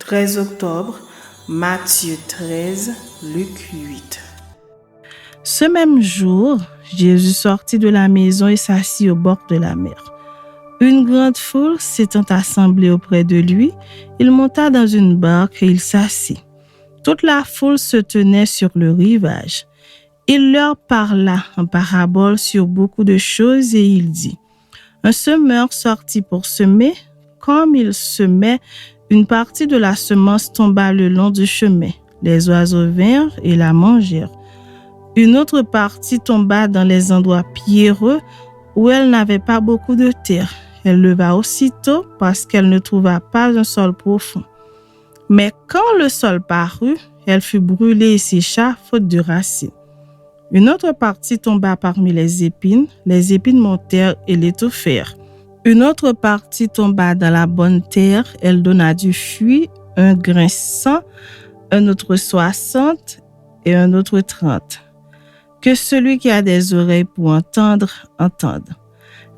13 octobre, Matthieu 13, Luc 8. Ce même jour, Jésus sortit de la maison et s'assit au bord de la mer. Une grande foule s'étant assemblée auprès de lui, il monta dans une barque et il s'assit. Toute la foule se tenait sur le rivage. Il leur parla en parabole sur beaucoup de choses et il dit: Un semeur sortit pour semer. Comme il semait, une partie de la semence tomba le long du chemin. Les oiseaux vinrent et la mangèrent. Une autre partie tomba dans les endroits pierreux où elle n'avait pas beaucoup de terre. Elle leva aussitôt parce qu'elle ne trouva pas un sol profond. Mais quand le sol parut, elle fut brûlée et sécha faute de racines. Une autre partie tomba parmi les épines montèrent et l'étouffèrent. Une autre partie tomba dans la bonne terre, elle donna du fruit, un grain 100, un autre 60 et un autre 30. Que celui qui a des oreilles pour entendre, entende.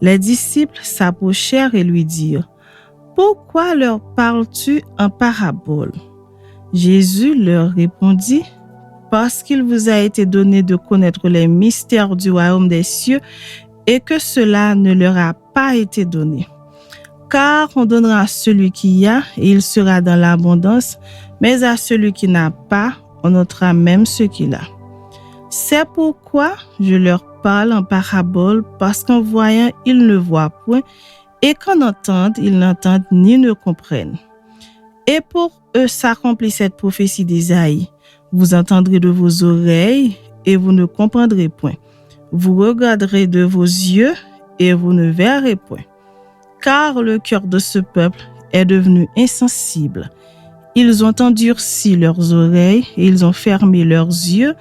Les disciples s'approchèrent et lui dirent: Pourquoi leur parles-tu en parabole? Jésus leur répondit: Parce qu'il vous a été donné de connaître les mystères du royaume des cieux et que cela ne leur a pas été donné. Car on donnera à celui qui a et il sera dans l'abondance, mais à celui qui n'a pas, on ôtera même ce qu'il a. C'est pourquoi je leur parle en parabole, parce qu'en voyant, ils ne voient point, et qu'en entendent, ils n'entendent ni ne comprennent. Et pour eux s'accomplit cette prophétie d'Ésaïe: Vous entendrez de vos oreilles, et vous ne comprendrez point. Vous regarderez de vos yeux, et vous ne verrez point. Car le cœur de ce peuple est devenu insensible. Ils ont endurci leurs oreilles, et ils ont fermé leurs yeux,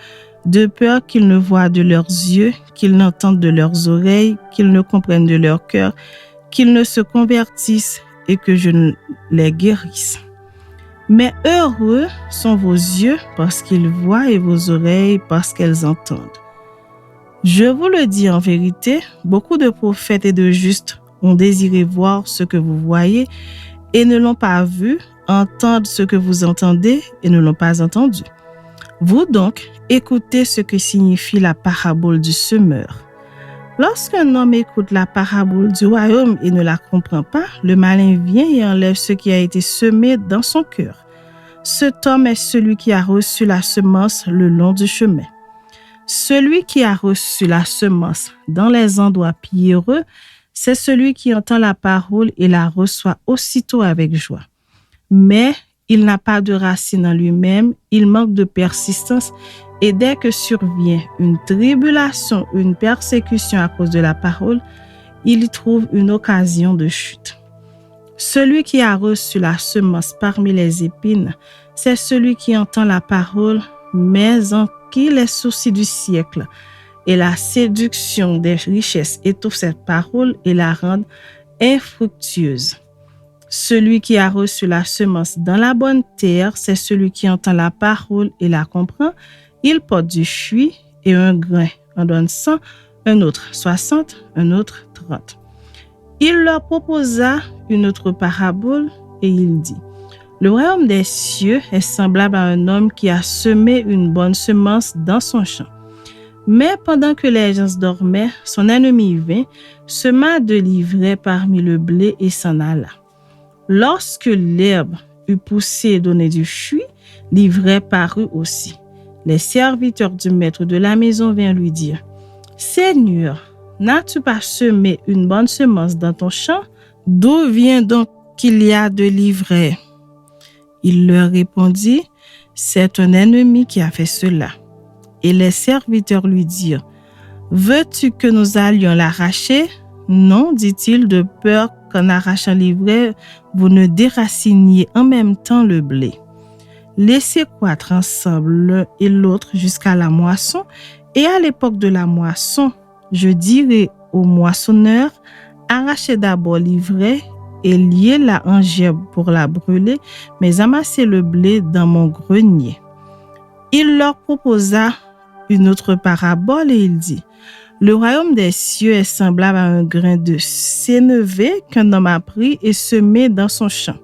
de peur qu'ils ne voient de leurs yeux, qu'ils n'entendent de leurs oreilles, qu'ils ne comprennent de leur cœur, qu'ils ne se convertissent et que je ne les guérisse. Mais heureux sont vos yeux parce qu'ils voient et vos oreilles parce qu'elles entendent. Je vous le dis en vérité, beaucoup de prophètes et de justes ont désiré voir ce que vous voyez et ne l'ont pas vu, entendre ce que vous entendez et ne l'ont pas entendu. Vous donc, écoutez ce que signifie la parabole du semeur. Lorsqu'un homme écoute la parabole du royaume et ne la comprend pas, le malin vient et enlève ce qui a été semé dans son cœur. Cet homme est celui qui a reçu la semence le long du chemin. Celui qui a reçu la semence dans les endroits pierreux, c'est celui qui entend la parole et la reçoit aussitôt avec joie. Mais il n'a pas de racine en lui-même, il manque de persistance et dès que survient une tribulation, une persécution à cause de la parole, il y trouve une occasion de chute. Celui qui a reçu la semence parmi les épines, c'est celui qui entend la parole, mais en qui les soucis du siècle et la séduction des richesses étouffent cette parole et la rendent infructueuse. Celui qui a reçu la semence dans la bonne terre, c'est celui qui entend la parole et la comprend. Il porte du fruit et un grain en donne 100, un autre 60, un autre 30. Il leur proposa une autre parabole et il dit: Le royaume des cieux est semblable à un homme qui a semé une bonne semence dans son champ. Mais pendant que les gens dormaient, son ennemi vint, sema de l'ivraie parmi le blé et s'en alla. Lorsque l'herbe eut poussé et donné du fruit, l'ivraie parut aussi. Les serviteurs du maître de la maison vinrent lui dire: Seigneur, n'as-tu pas semé une bonne semence dans ton champ? D'où vient donc qu'il y a de l'ivraie? Il leur répondit: C'est un ennemi qui a fait cela. Et les serviteurs lui dirent: Veux-tu que nous allions l'arracher? Non, dit-il, de peur qu'en arrachant l'ivraie, vous ne déraciniez en même temps le blé. Laissez croître ensemble l'un et l'autre jusqu'à la moisson, et à l'époque de la moisson, je dirai au moissonneur: Arrachez d'abord l'ivraie et liez-la en gerbes pour la brûler, mais amassez le blé dans mon grenier. Il leur proposa une autre parabole et il dit: Le royaume des cieux est semblable à un grain de sénévé qu'un homme a pris et semé dans son champ.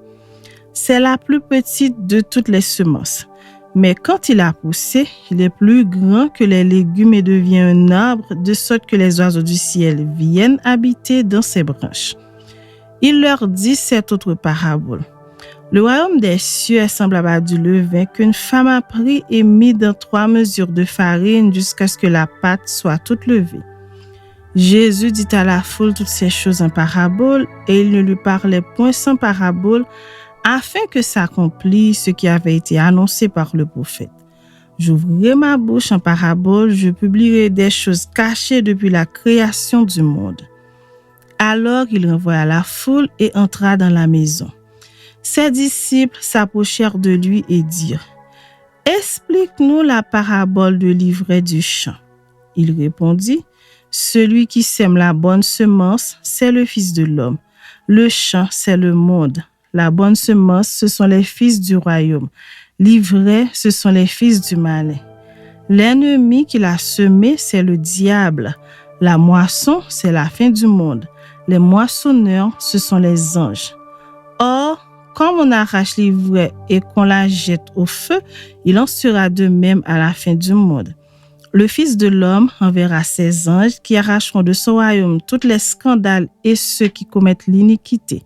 C'est la plus petite de toutes les semences. Mais quand il a poussé, il est plus grand que les légumes et devient un arbre, de sorte que les oiseaux du ciel viennent habiter dans ses branches. Il leur dit cette autre parabole. Le royaume des cieux est semblable à du levain qu'une femme a pris et mis dans 3 mesures de farine jusqu'à ce que la pâte soit toute levée. Jésus dit à la foule toutes ces choses en parabole, et il ne lui parlait point sans parabole, afin que s'accomplisse ce qui avait été annoncé par le prophète. J'ouvrirai ma bouche en parabole, je publierai des choses cachées depuis la création du monde. Alors il renvoya la foule et entra dans la maison. Ses disciples s'approchèrent de lui et dirent : « Explique-nous la parabole de l'ivraie du champ. » Il répondit : « Celui qui sème la bonne semence, c'est le Fils de l'homme. Le champ, c'est le monde. La bonne semence, ce sont les fils du royaume. L'ivraie, ce sont les fils du malin. L'ennemi qui l'a semé, c'est le diable. La moisson, c'est la fin du monde. Les moissonneurs, ce sont les anges. Or, quand on arrache l'ivraie et qu'on la jette au feu, il en sera de même à la fin du monde. Le Fils de l'homme enverra ses anges qui arracheront de son royaume tous les scandales et ceux qui commettent l'iniquité.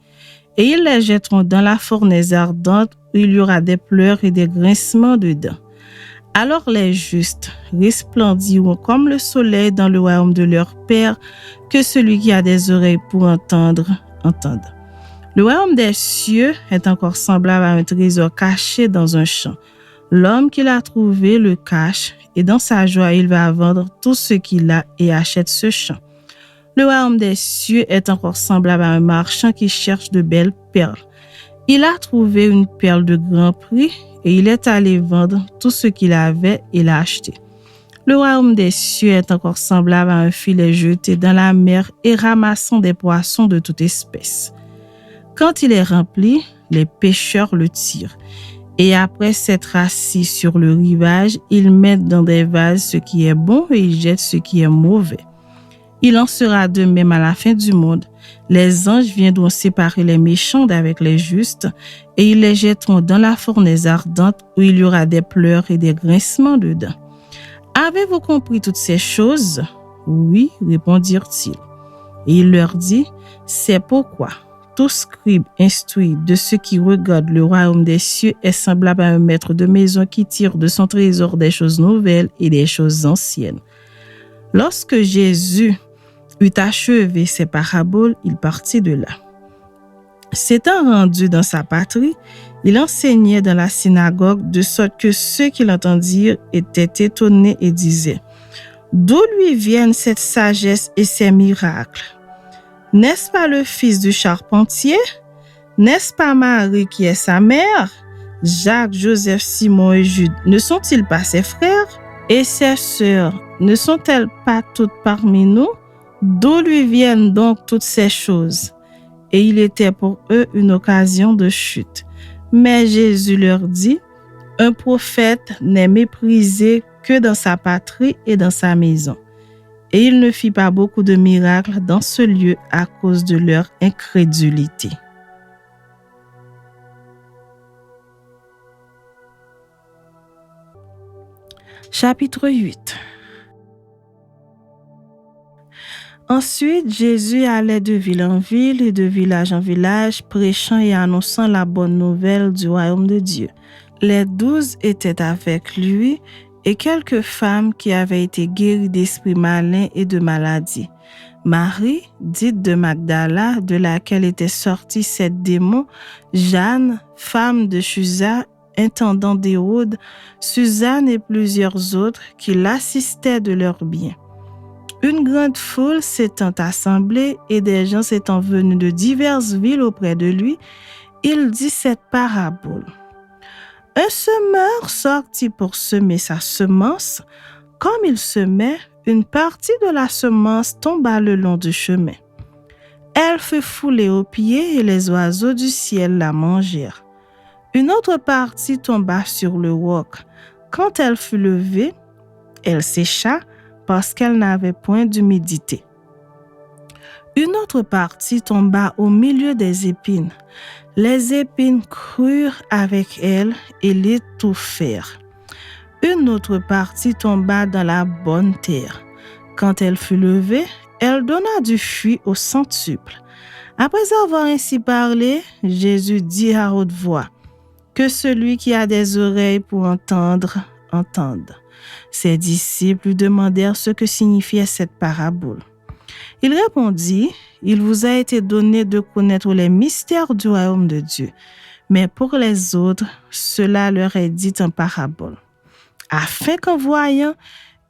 Et ils les jetteront dans la fournaise ardente où il y aura des pleurs et des grincements de dents. Alors les justes resplendiront comme le soleil dans le royaume de leur Père, que celui qui a des oreilles pour entendre, entende. Le royaume des cieux est encore semblable à un trésor caché dans un champ. L'homme qui l'a trouvé le cache, et dans sa joie, il va vendre tout ce qu'il a et achète ce champ. Le royaume des cieux est encore semblable à un marchand qui cherche de belles perles. Il a trouvé une perle de grand prix et il est allé vendre tout ce qu'il avait et l'a acheté. Le royaume des cieux est encore semblable à un filet jeté dans la mer et ramassant des poissons de toute espèce. Quand il est rempli, les pêcheurs le tirent. Et après s'être assis sur le rivage, ils mettent dans des vases ce qui est bon et ils jettent ce qui est mauvais. Il en sera de même à la fin du monde. Les anges viendront séparer les méchants d'avec les justes et ils les jetteront dans la fournaise ardente où il y aura des pleurs et des grincements de dents. Avez-vous compris toutes ces choses ? Oui, répondirent-ils. Et il leur dit : c'est pourquoi tout scribe instruit de ceux qui regardent le royaume des cieux est semblable à un maître de maison qui tire de son trésor des choses nouvelles et des choses anciennes. Lorsque Jésus eut achevé ses paraboles, il partit de là. S'étant rendu dans sa patrie, il enseignait dans la synagogue de sorte que ceux qui l'entendirent étaient étonnés et disaient : d'où lui viennent cette sagesse et ces miracles ? N'est-ce pas le fils du charpentier ? N'est-ce pas Marie qui est sa mère ? Jacques, Joseph, Simon et Jude ne sont-ils pas ses frères ? Et ses sœurs ne sont-elles pas toutes parmi nous ? D'où lui viennent donc toutes ces choses ? Et il était pour eux une occasion de chute. Mais Jésus leur dit : un prophète n'est méprisé que dans sa patrie et dans sa maison. Et il ne fit pas beaucoup de miracles dans ce lieu à cause de leur incrédulité. Chapitre 8. Ensuite, Jésus allait de ville en ville et de village en village, prêchant et annonçant la bonne nouvelle du royaume de Dieu. Les 12 étaient avec lui et quelques femmes qui avaient été guéries d'esprits malins et de maladies. Marie, dite de Magdala, de laquelle étaient sortis 7 démons, Jeanne, femme de Chuza, intendant d'Hérode, Suzanne et plusieurs autres qui l'assistaient de leurs biens. Une grande foule s'étant assemblée et des gens s'étant venus de diverses villes auprès de lui, il dit cette parabole. Un semeur sortit pour semer sa semence. Comme il semait, une partie de la semence tomba le long du chemin. Elle fut foulée aux pieds et les oiseaux du ciel la mangèrent. Une autre partie tomba sur le roc. Quand elle fut levée, elle sécha parce qu'elle n'avait point d'humidité. Une autre partie tomba au milieu des épines. Les épines crurent avec elle et l'étouffèrent. Une autre partie tomba dans la bonne terre. Quand elle fut levée, elle donna du fruit au centuple. Après avoir ainsi parlé, Jésus dit à haute voix, « Que celui qui a des oreilles pour entendre, entende. » Ses disciples lui demandèrent ce que signifiait cette parabole. Il répondit, « Il vous a été donné de connaître les mystères du royaume de Dieu, mais pour les autres, cela leur est dit en parabole, afin qu'en voyant,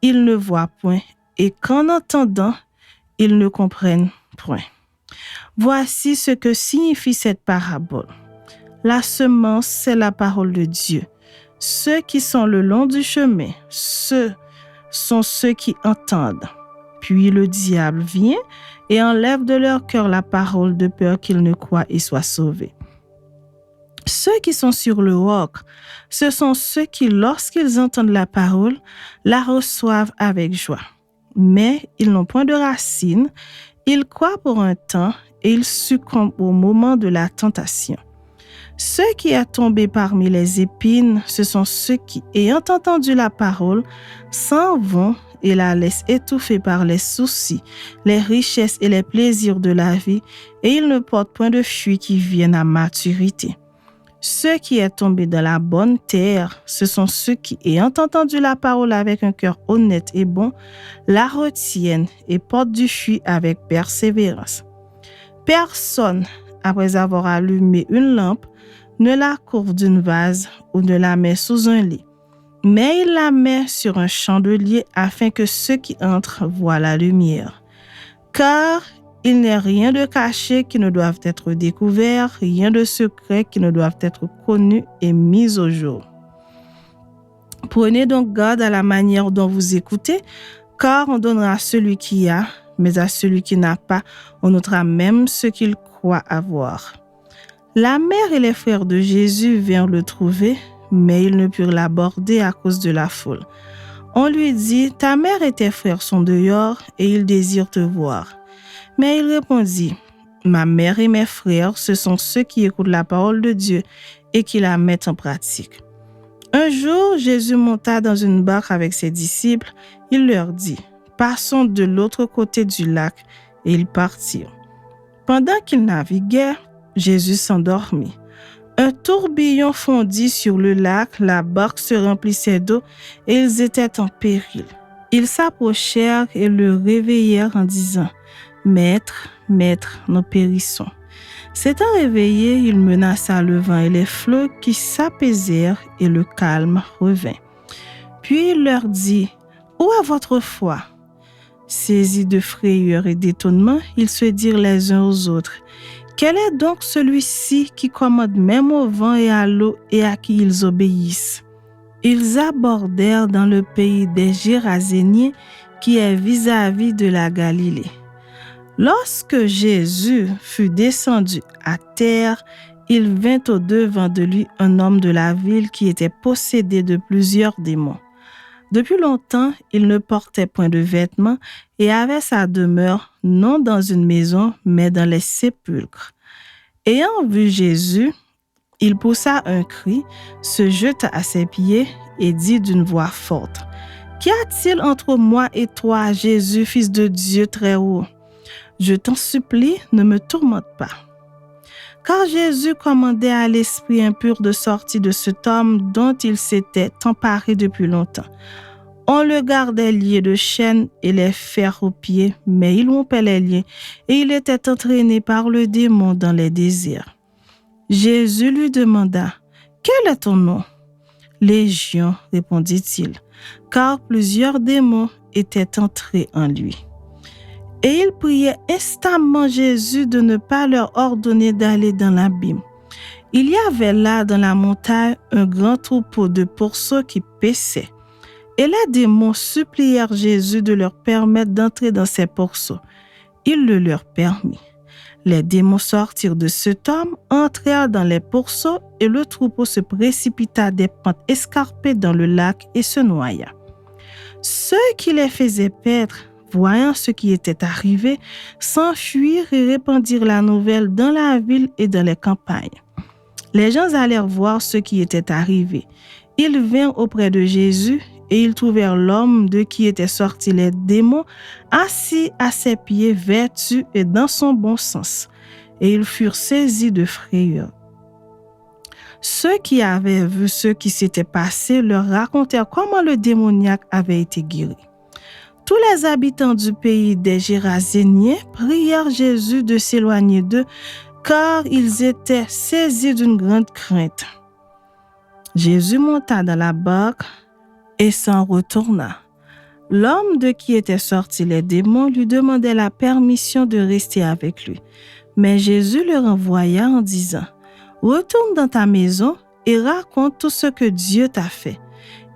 ils ne voient point, et qu'en entendant, ils ne comprennent point. » Voici ce que signifie cette parabole. La semence, c'est la parole de Dieu. Ceux qui sont le long du chemin, ce sont ceux qui entendent. Puis le diable vient et enlève de leur cœur la parole de peur qu'ils ne croient et soient sauvés. Ceux qui sont sur le roc, ce sont ceux qui, lorsqu'ils entendent la parole, la reçoivent avec joie. Mais ils n'ont point de racines, ils croient pour un temps et ils succombent au moment de la tentation. Ceux qui sont tombés parmi les épines, ce sont ceux qui, ayant entendu la parole, s'en vont et la laissent étouffer par les soucis, les richesses et les plaisirs de la vie, et ils ne portent point de fruits qui viennent à maturité. Ceux qui sont tombés dans la bonne terre, ce sont ceux qui, ayant entendu la parole avec un cœur honnête et bon, la retiennent et portent du fruit avec persévérance. Personne, après avoir allumé une lampe, ne la couvre d'une vase ou ne la met sous un lit, mais il la met sur un chandelier afin que ceux qui entrent voient la lumière. Car il n'est rien de caché qui ne doive être découvert, rien de secret qui ne doive être connu et mis au jour. Prenez donc garde à la manière dont vous écoutez, car on donnera à celui qui a, mais à celui qui n'a pas, on ôtera même ce qu'il croit avoir. La mère et les frères de Jésus vinrent le trouver, mais ils ne purent l'aborder à cause de la foule. On lui dit, « Ta mère et tes frères sont dehors et ils désirent te voir. » Mais il répondit, « Ma mère et mes frères, ce sont ceux qui écoutent la parole de Dieu et qui la mettent en pratique. » Un jour, Jésus monta dans une barque avec ses disciples. Il leur dit, « Passons de l'autre côté du lac. » Et ils partirent. Pendant qu'ils naviguaient, Jésus s'endormit. Un tourbillon fondit sur le lac, la barque se remplissait d'eau et ils étaient en péril. Ils s'approchèrent et le réveillèrent en disant, « Maître, Maître, nous périssons. » S'étant réveillé, il menaça le vent et les flots qui s'apaisèrent et le calme revint. Puis il leur dit, « Où est votre foi? » Saisis de frayeur et d'étonnement, ils se dirent les uns aux autres, « Quel est donc celui-ci qui commande même au vent et à l'eau et à qui ils obéissent? » Ils abordèrent dans le pays des Géraséniens qui est vis-à-vis de la Galilée. Lorsque Jésus fut descendu à terre, il vint au-devant de lui un homme de la ville qui était possédé de plusieurs démons. Depuis longtemps, il ne portait point de vêtements et avait sa demeure non dans une maison, mais dans les sépulcres. Ayant vu Jésus, il poussa un cri, se jeta à ses pieds et dit d'une voix forte, « Qu'y a-t-il entre moi et toi, Jésus, fils de Dieu très haut? Je t'en supplie, ne me tourmente pas. » Car Jésus commandait à l'esprit impur de sortir de cet homme dont il s'était emparé depuis longtemps. On le gardait lié de chaînes et les fers aux pieds, mais il rompait les liens et il était entraîné par le démon dans les désirs. Jésus lui demanda, « Quel est ton nom? » « Légion, répondit-il, car plusieurs démons étaient entrés en lui. Et il priait instamment Jésus de ne pas leur ordonner d'aller dans l'abîme. Il y avait là dans la montagne un grand troupeau de pourceaux qui paissaient. Et les démons supplièrent Jésus de leur permettre d'entrer dans ces pourceaux. Il le leur permit. Les démons sortirent de cet homme, entrèrent dans les pourceaux et le troupeau se précipita des pentes escarpées dans le lac et se noya. Ceux qui les faisaient paître voyant ce qui était arrivé, s'enfuirent et répandirent la nouvelle dans la ville et dans les campagnes. Les gens allèrent voir ce qui était arrivé. Ils vinrent auprès de Jésus et ils trouvèrent l'homme de qui étaient sortis les démons assis à ses pieds, vêtu et dans son bon sens. Et ils furent saisis de frayeur. Ceux qui avaient vu ce qui s'était passé leur racontèrent comment le démoniaque avait été guéri. Tous les habitants du pays des Géraséniens prièrent Jésus de s'éloigner d'eux, car ils étaient saisis d'une grande crainte. Jésus monta dans la barque et s'en retourna. L'homme de qui étaient sortis les démons lui demandait la permission de rester avec lui. Mais Jésus le renvoya en disant « Retourne dans ta maison et raconte tout ce que Dieu t'a fait. »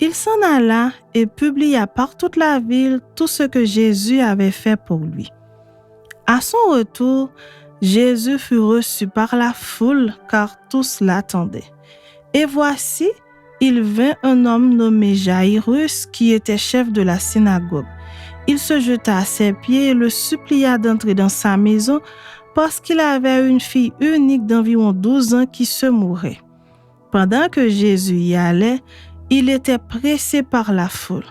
Il s'en alla et publia par toute la ville tout ce que Jésus avait fait pour lui. À son retour, Jésus fut reçu par la foule car tous l'attendaient. Et voici, il vint un homme nommé Jaïrus qui était chef de la synagogue. Il se jeta à ses pieds et le supplia d'entrer dans sa maison parce qu'il avait une fille unique d'environ 12 ans qui se mourait. Pendant que Jésus y allait, il était pressé par la foule.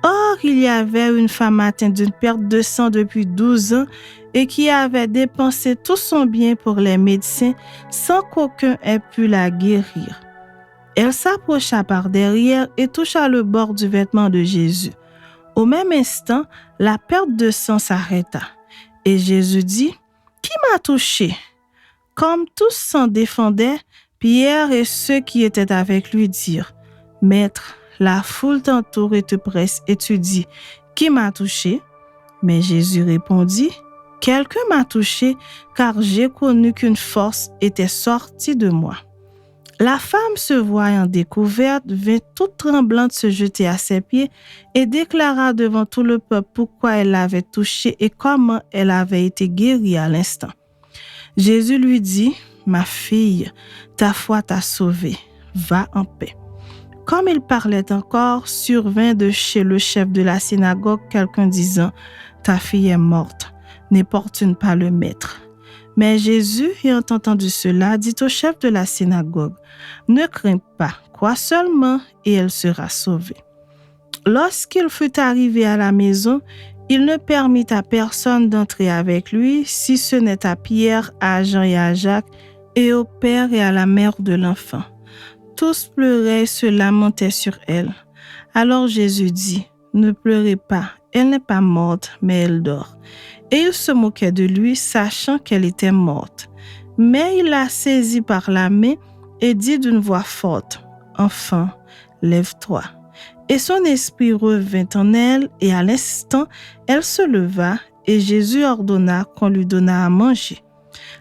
Or, il y avait une femme atteinte d'une perte de sang depuis 12 ans et qui avait dépensé tout son bien pour les médecins sans qu'aucun ait pu la guérir. Elle s'approcha par derrière et toucha le bord du vêtement de Jésus. Au même instant, la perte de sang s'arrêta. Et Jésus dit, « Qui m'a touché ?» Comme tous s'en défendaient, Pierre et ceux qui étaient avec lui dirent, « Maître, la foule t'entoure et te presse et tu dis, « Qui m'a touché ?» Mais Jésus répondit, « Quelqu'un m'a touché car j'ai connu qu'une force était sortie de moi. » La femme, se voyant découverte, vint toute tremblante se jeter à ses pieds et déclara devant tout le peuple pourquoi elle l'avait touchée et comment elle avait été guérie à l'instant. Jésus lui dit, « Ma fille, ta foi t'a sauvée, va en paix. » Comme il parlait encore, survint de chez le chef de la synagogue quelqu'un disant, « Ta fille est morte, n'importune pas le maître. » Mais Jésus, ayant entendu cela, dit au chef de la synagogue, « Ne crains pas, crois seulement et elle sera sauvée. » Lorsqu'il fut arrivé à la maison, il ne permit à personne d'entrer avec lui, si ce n'est à Pierre, à Jean et à Jacques, et au père et à la mère de l'enfant. Tous pleuraient et se lamentaient sur elle. Alors Jésus dit, « Ne pleurez pas, elle n'est pas morte, mais elle dort. » Et il se moquait de lui, sachant qu'elle était morte. Mais il la saisit par la main et dit d'une voix forte, « Enfant, lève-toi. » Et son esprit revint en elle, et à l'instant, elle se leva, et Jésus ordonna qu'on lui donnât à manger.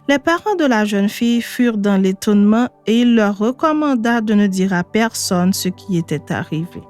Les parents de la jeune fille furent dans l'étonnement, et il leur recommanda de ne dire à personne ce qui était arrivé.